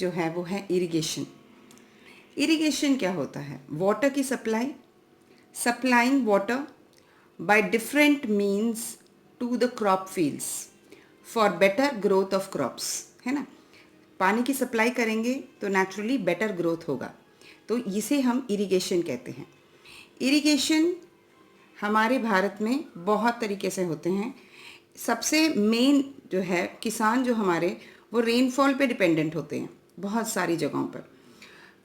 जो है वो है इरिगेशन। इरिगेशन क्या होता है? वाटर की supply, supplying water by different means to the crop fields for better growth of crops, है ना। पानी की सप्लाई करेंगे तो नेचुरली बेटर ग्रोथ होगा, तो इसे हम इरिगेशन कहते हैं। इरिगेशन हमारे भारत में बहुत तरीके से होते हैं। सबसे मेन जो है, किसान जो हमारे, वो रेनफॉल पे डिपेंडेंट होते हैं बहुत सारी जगहों पर।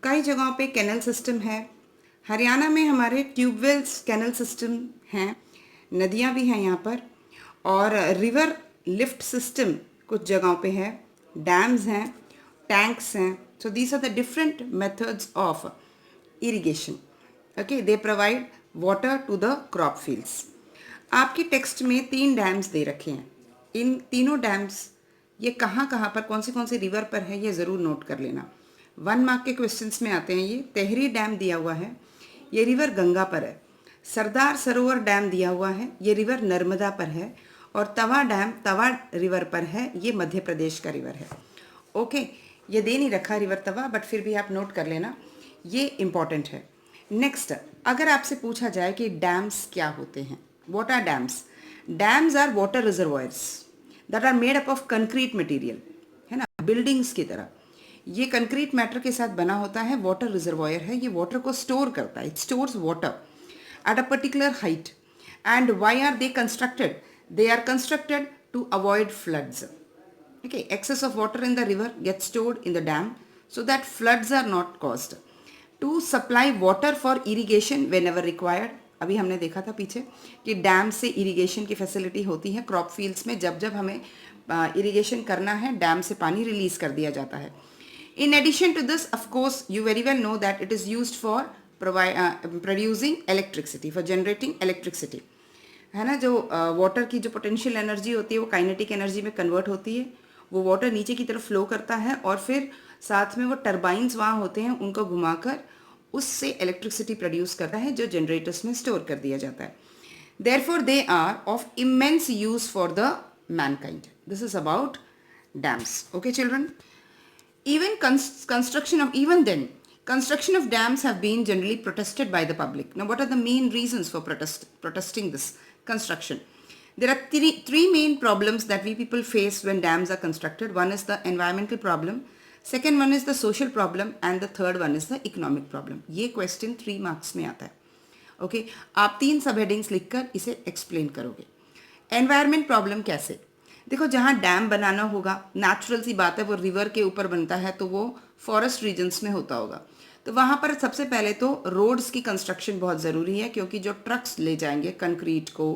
कई जगहों पे कैनल सिस्टम है। हरियाणा में हमारे ट्यूबवेल्स कैनल सिस्टम हैं, नदियाँ भी हैं यहाँ पर, और रिवर लिफ्ट सिस्टम कुछ जगहों पे है, डैम्स हैं, टैंक्स हैं। So these are the different methods of irrigation. Okay, they provide water to the crop fields. आपके टेक्स्ट में 3 डैम्स दे रखे हैं। इन तीनों डैम्स ये कहाँ कहाँ पर, कौन सी रिवर पर है, ये ज़रूर नोट कर लेना। 1 मार्क के क्वेश्चंस में आते हैं। ये तेहरी डैम दिया हुआ है, ये रिवर गंगा पर है। सरदार सरोवर डैम दिया हुआ है, ये रिवर नर्मदा पर है। और तवा डैम तवा रिवर पर है, ये मध्य प्रदेश का रिवर है। ओके, ये दे नहीं रखा रिवर तवा, बट फिर भी आप नोट कर लेना, ये इम्पॉर्टेंट है। नेक्स्ट, अगर आपसे पूछा जाए कि डैम्स क्या होते हैं, what are dams? Dams are water reservoirs that are made up of concrete material, है ना, बिल्डिंग्स की तरह। ये कंक्रीट मैटर के साथ बना होता है, वाटर रिजर्वॉयर है, ये वाटर को स्टोर करता है। It stores water at a particular height. And why are they constructed? They are constructed to avoid floods. Okay, excess of water in the river gets stored in the dam so that floods are not caused. To supply water for irrigation whenever required. अभी हमने देखा था पीछे कि dam से irrigation की facility होती है क्रॉप फील्ड्स में। जब जब हमें इरिगेशन करना है, डैम से पानी रिलीज कर दिया जाता है। In addition to this, of course, you very well know that it is used for producing electricity, for generating electricity, है ना। जो वाटर की जो पोटेंशियल एनर्जी होती है वो काइनेटिक एनर्जी में कन्वर्ट होती है। वो वाटर नीचे की तरफ फ्लो करता है और फिर साथ में वो टरबाइंस वहाँ होते हैं, उनको घुमाकर उससे इलेक्ट्रिसिटी प्रोड्यूस करता है, जो जनरेटर्स में स्टोर कर दिया जाता है। Therefore they are of immense use for the mankind. This is about dams. Okay children, even then construction of dams have been generally protested by the public. Now what are the main reasons for protesting this construction? There are three main problems that we people face when dams are constructed. One is the environmental problem, second one is the social problem, and the third one is the economic problem. ये question 3 marks में आता है। Okay, आप 3 सब headings लिखकर इसे explain करोगे। Environment problem कैसे? देखो, जहाँ डैम बनाना होगा, नेचुरल सी बात है, वो रिवर के ऊपर बनता है, तो वो फॉरेस्ट रीजन्स में होता होगा। तो वहाँ पर सबसे पहले तो रोड्स की कंस्ट्रक्शन बहुत ज़रूरी है, क्योंकि जो ट्रक्स ले जाएंगे कंक्रीट को,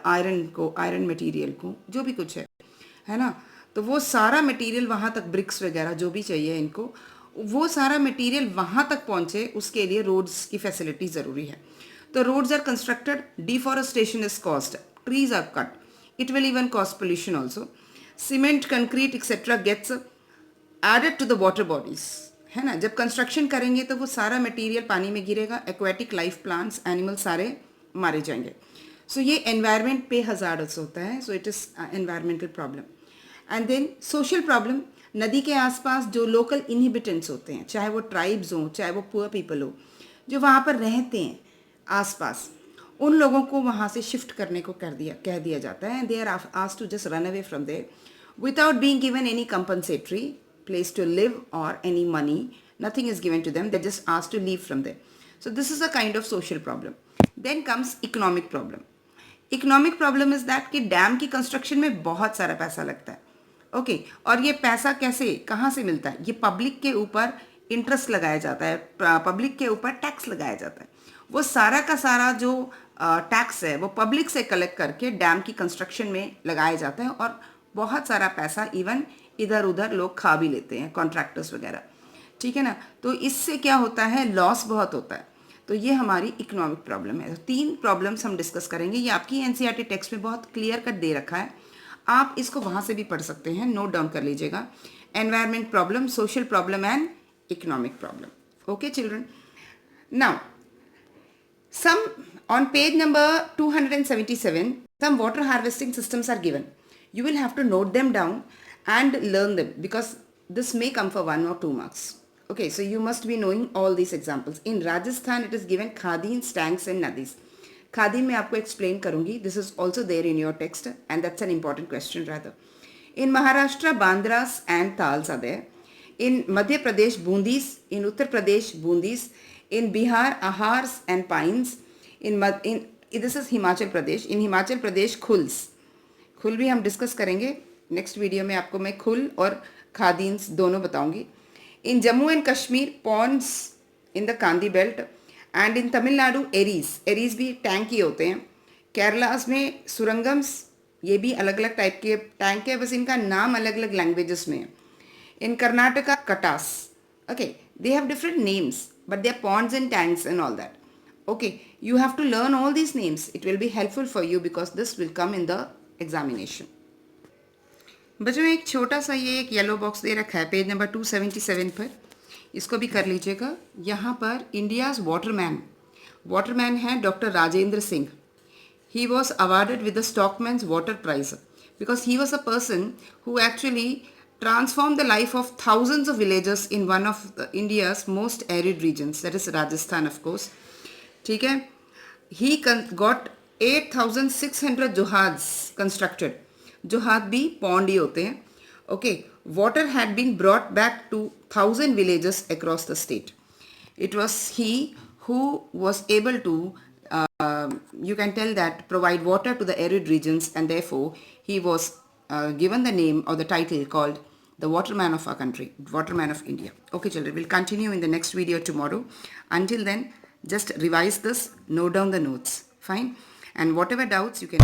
आयरन मटेरियल को, जो भी कुछ है ना, तो वो सारा मटेरियल वहाँ तक, ब्रिक्स वगैरह जो भी चाहिए इनको, वो सारा मटेरियल वहाँ तक पहुँचे, उसके लिए रोड्स की फैसिलिटी ज़रूरी है। तो roads are constructed, deforestation is caused, trees are cut, it will even cause pollution also. Cement, concrete etc. gets added to the water bodies, है ना। जब कंस्ट्रक्शन करेंगे तो वो सारा मटेरियल पानी में गिरेगा, एक्वेटिक लाइफ, प्लांट्स, एनिमल सारे मारे जाएंगे। सो ये एनवायरनमेंट पे हजार्डस होता है। So it is environmental problem. And then social problem, नदी के आसपास जो लोकल इनहिबिटेंट्स होते हैं, चाहे वो ट्राइब्स हों, चाहे वो पुअर पीपल हो, जो वहाँ पर रहते हैं आसपास, उन लोगों को वहाँ से शिफ्ट करने को कह दिया जाता है। They are asked to just run away from there without being given any compensatory place to live और any money, nothing is given to them, they just asked to leave from there. So this is a kind of social problem. Then comes economic problem. Economic problem is that कि dam की construction में बहुत सारा पैसा लगता है। Okay, और ये पैसा कैसे, कहाँ से मिलता है? ये पब्लिक के ऊपर इंटरेस्ट लगाया जाता है, पब्लिक के ऊपर टैक्स लगाया जाता है। वो सारा का सारा जो टैक्स है वो पब्लिक से कलेक्ट करके डैम की कंस्ट्रक्शन में लगाया जाता है, और बहुत सारा पैसा इवन इधर उधर लोग खा भी लेते हैं, कॉन्ट्रैक्टर्स वगैरह, ठीक है ना। तो इससे क्या होता है, लॉस बहुत होता है। तो ये हमारी इकोनॉमिक प्रॉब्लम है। तो 3 प्रॉब्लम्स हम डिस्कस करेंगे। ये आपकी एनसीईआरटी टेक्स्ट में बहुत क्लियर कट दे रखा है, आप इसको वहाँ से भी पढ़ सकते हैं, नोट डाउन कर लीजिएगा। Environment problem, social problem and economic problem. Okay children, now some on page number 277, some water harvesting systems are given. You will have to note them down and learn them, because this may come for 1 or 2 marks. Okay, so you must be knowing all these examples. In Rajasthan, it is given khadins, tanks and nadis. Khadin मैं आपको explain करूँगी. This is also there in your text and that's an important question rather. In Maharashtra, bandras and tals are there. In Madhya Pradesh, bundis. In Uttar Pradesh, bundis. In Bihar, ahars and pines. This is Himachal Pradesh. In Himachal Pradesh, खुल्स. खुल भी हम discuss करेंगे next video में. आपको मैं खुल और खादीन्स दोनों बताऊंगी. In Jammu and Kashmir, ponds in the Kandi belt. And in Tamil Nadu, eris भी टैंक ही होते हैं. केरलास में सुरंगम्स, ये भी अलग अलग टाइप के टैंक है, बस इनका नाम अलग अलग लैंग्वेजेस में है. In Karnataka, kattas. Okay, they have different names but they are ponds and tanks and all that. Okay, you have to learn all these names. It will be helpful for you because this will come in the examination. बच्चों, एक छोटा सा ये एक yellow box दे रखा है page number 277 पर. इसको भी कर लीजिएगा. यहाँ पर इंडियाज वाटरमैन है doctor Rajendra Singh. He was awarded with the Stockman's Water Prize because he was a person who actually transformed the life of thousands of villagers in one of India's most arid regions, that is Rajasthan, of course. ठीक है. He got 8,600 जोहाद्स constructed. जोहाद भी pond ही होते हैं. Okay, water had been brought back to 1,000 villages across the state. It was he who was able to, you can tell that, provide water to the arid regions, and therefore he was given the name or the title called the Waterman of our country, Waterman of India. Okay, children, we'll continue in the next video tomorrow. Until then, just revise this, note down the notes. Fine? And whatever doubts you can